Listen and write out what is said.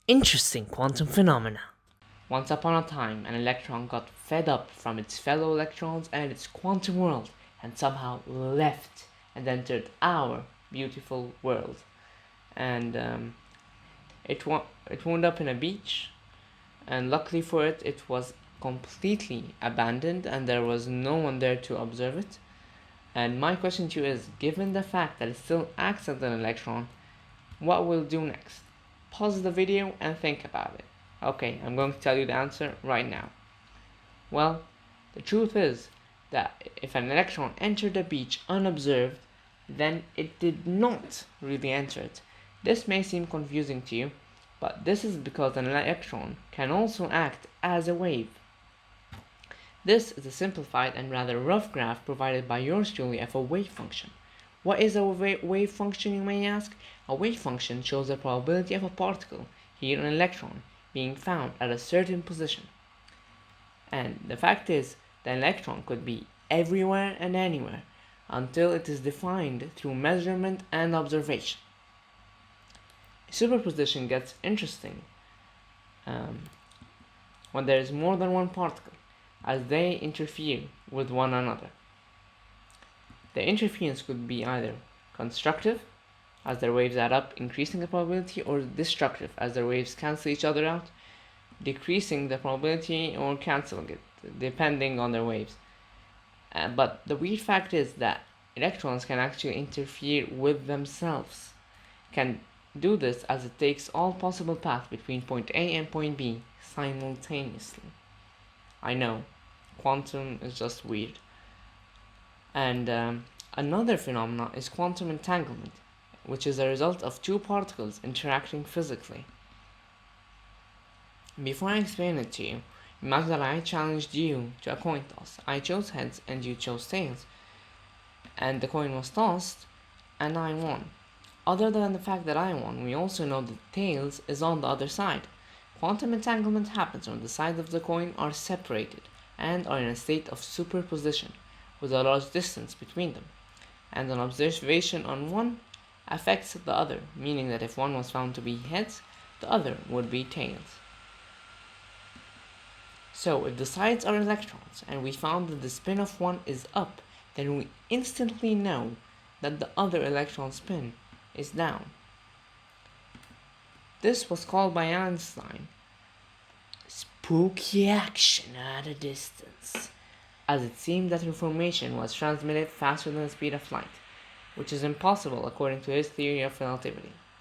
Interesting quantum phenomena. Once upon a time, an electron got fed up from its fellow electrons and its quantum world and somehow left and entered our beautiful world. And it wound up in a beach, and luckily for it, it was completely abandoned and there was no one there to observe it. And my question to you is, given the fact that it still acts as an electron, what we'll do next? Pause the video and think about it. Okay, I'm going to tell you the answer right now. Well, the truth is that if an electron entered the beach unobserved, then it did not really enter it. This may seem confusing to you, but this is because an electron can also act as a wave. This is a simplified and rather rough graph provided by yours truly of a wave function. What is a wave function, you may ask? A wave function shows the probability of a particle, here an electron, being found at a certain position. And the fact is, the electron could be everywhere and anywhere until it is defined through measurement and observation. Superposition gets interesting when there is more than one particle, as they interfere with one another. The interference could be either constructive, as their waves add up, increasing the probability, or destructive, as their waves cancel each other out, decreasing the probability or canceling it, depending on their waves. But the weird fact is that electrons can actually interfere with themselves. Can do this as it takes all possible paths between point A and point B simultaneously. I know, quantum is just weird. And another phenomenon is quantum entanglement, which is a result of two particles interacting physically. Before I explain it to you, imagine that I challenged you to a coin toss. I chose heads and you chose tails, and the coin was tossed and I won. Other than the fact that I won, we also know that tails is on the other side. Quantum entanglement happens when the sides of the coin are separated and are in a state of superposition, with a large distance between them, and an observation on one affects the other, meaning that if one was found to be heads, the other would be tails. So if the sides are electrons and we found that the spin of one is up, then we instantly know that the other electron spin is down. This was called by Einstein spooky action at a distance, as it seemed that information was transmitted faster than the speed of light, which is impossible according to his theory of relativity.